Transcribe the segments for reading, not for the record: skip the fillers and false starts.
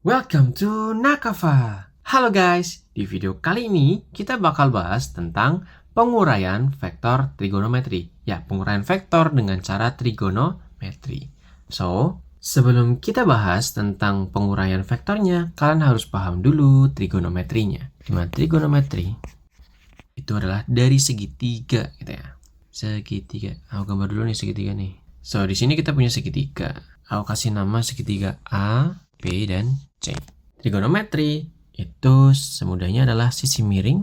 Welcome to Nakava. Halo guys, di video kali ini kita bakal bahas tentang penguraian vektor trigonometri. Ya, penguraian vektor dengan cara trigonometri. So, sebelum kita bahas tentang penguraian vektornya, kalian harus paham dulu trigonometrinya. Dimana trigonometri itu adalah dari segitiga gitu ya. Segitiga. Aku gambar dulu nih segitiga nih. So, di sini kita punya segitiga. Aku kasih nama segitiga A, B, dan C. Trigonometri itu semudahnya adalah sisi miring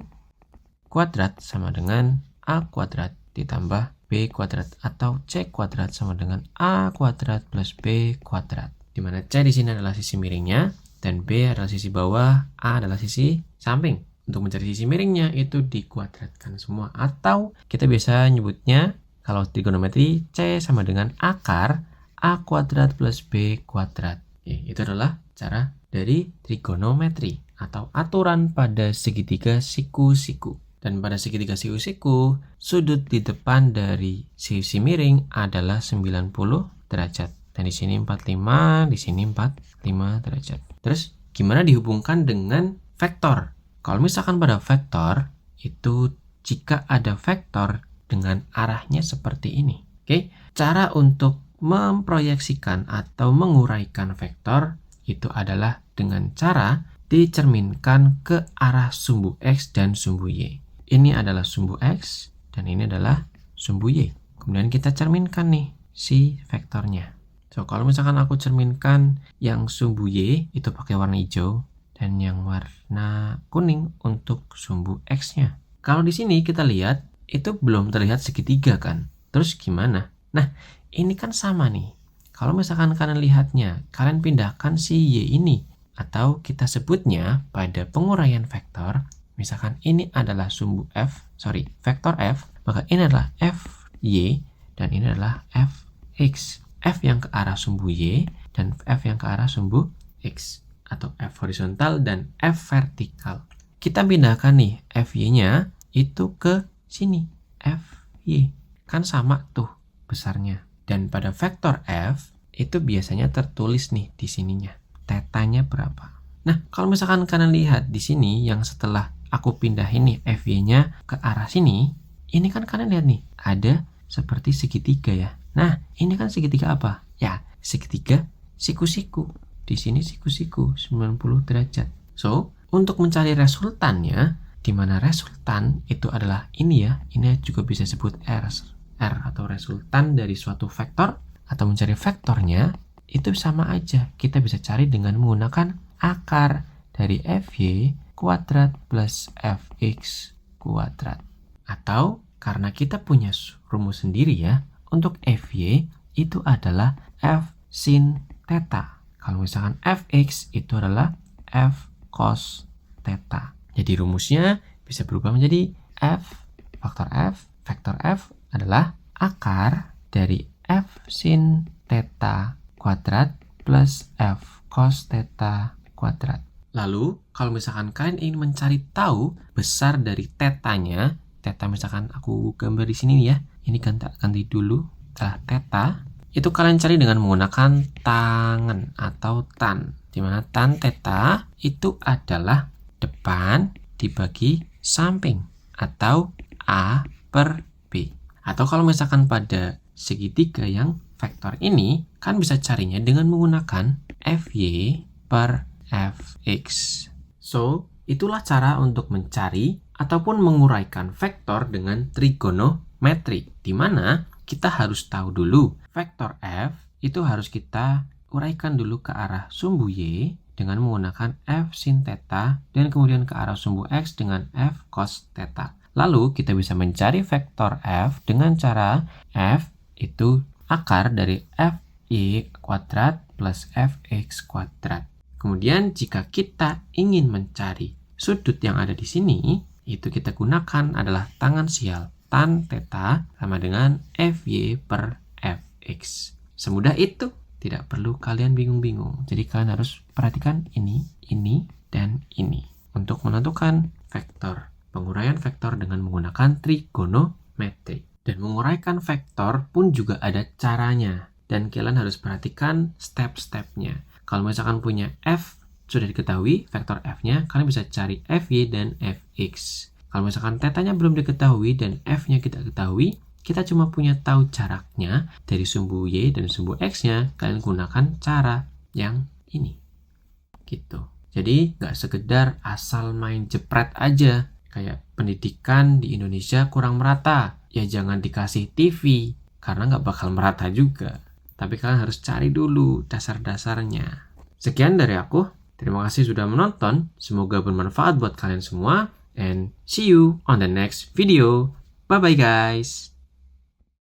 kuadrat sama dengan A kuadrat ditambah B kuadrat atau C kuadrat sama dengan A kuadrat plus B kuadrat. Di mana C di sini adalah sisi miringnya dan B adalah sisi bawah, A adalah sisi samping. Untuk mencari sisi miringnya itu dikuadratkan semua, atau kita biasa nyebutnya kalau trigonometri C sama dengan akar A kuadrat plus B kuadrat. Itu adalah cara dari trigonometri atau aturan pada segitiga siku-siku. Dan pada segitiga siku-siku, sudut di depan dari sisi miring adalah 90 derajat. Dan di sini 45, di sini 45 derajat. Terus gimana dihubungkan dengan vektor? Kalau misalkan pada vektor, itu jika ada vektor dengan arahnya seperti ini. Oke, cara untuk memproyeksikan atau menguraikan vektor itu adalah dengan cara dicerminkan ke arah sumbu X dan sumbu Y. Ini adalah sumbu X dan ini adalah sumbu Y. Kemudian kita cerminkan nih si vektornya. So, kalau misalkan aku cerminkan yang sumbu Y itu pakai warna hijau dan yang warna kuning untuk sumbu X-nya. Kalau di sini kita lihat itu belum terlihat segitiga kan? Terus gimana? Nah, ini kan sama nih. Kalau misalkan kalian lihatnya, kalian pindahkan si Y ini. Atau kita sebutnya pada penguraian vektor, misalkan ini adalah vektor F, maka ini adalah FY dan ini adalah Fx. F yang ke arah sumbu Y dan F yang ke arah sumbu X. Atau F horizontal dan F vertikal. Kita pindahkan nih FY-nya itu ke sini. FY. Kan sama tuh besarnya. Dan pada vektor F itu biasanya tertulis nih di sininya. Tetanya berapa. Nah, kalau misalkan kalian lihat di sini yang setelah aku pindahin nih FY-nya ke arah sini, ini kan kalian lihat nih, ada seperti segitiga ya. Nah, ini kan segitiga apa? Ya, segitiga siku-siku. Di sini siku-siku 90 derajat. So, untuk mencari resultannya, di mana resultan itu adalah ini ya, ini juga bisa disebut R atau resultan dari suatu vektor, atau mencari vektornya itu sama aja. Kita bisa cari dengan menggunakan akar dari FY kuadrat plus Fx kuadrat. Atau karena kita punya rumus sendiri ya, untuk FY itu adalah F sin theta. Kalau misalkan Fx itu adalah F cos theta. Jadi rumusnya bisa berubah menjadi vektor F adalah akar dari F sin theta kuadrat plus F cos theta kuadrat. Lalu, kalau misalkan kalian ingin mencari tahu besar dari tetanya, theta misalkan aku gambar di sini ya, ini ganti dulu, theta, itu kalian cari dengan menggunakan tangen atau tan. Di mana tan theta itu adalah depan dibagi samping atau A per B. Atau kalau misalkan pada segitiga yang vektor ini, kan bisa carinya dengan menggunakan FY per Fx. So, itulah cara untuk mencari ataupun menguraikan vektor dengan trigonometri, di mana kita harus tahu dulu vektor F itu harus kita uraikan dulu ke arah sumbu Y dengan menggunakan F sin theta dan kemudian ke arah sumbu X dengan F cos theta. Lalu kita bisa mencari vektor F dengan cara F itu akar dari Fy kuadrat plus Fx kuadrat. Kemudian jika kita ingin mencari sudut yang ada di sini, itu kita gunakan adalah tangen sial. Tan theta sama dengan Fy per Fx. Semudah itu, tidak perlu kalian bingung-bingung. Jadi kalian harus perhatikan ini, dan ini untuk menentukan vektor. Penguraian vektor dengan menggunakan trigonometri. Dan menguraikan vektor pun juga ada caranya. Dan kalian harus perhatikan step-stepnya. Kalau misalkan punya F sudah diketahui vektor f-nya, kalian bisa cari fy dan fx. Kalau misalkan tetanya belum diketahui dan f-nya kita ketahui, kita cuma punya tahu jaraknya dari sumbu y dan sumbu x-nya, kalian gunakan cara yang ini. Gitu. Jadi nggak sekedar asal main jepret aja. Kayak pendidikan di Indonesia kurang merata. Ya jangan dikasih TV, karena nggak bakal merata juga. Tapi kalian harus cari dulu dasar-dasarnya. Sekian dari aku. Terima kasih sudah menonton. Semoga bermanfaat buat kalian semua. And see you on the next video. Bye-bye guys.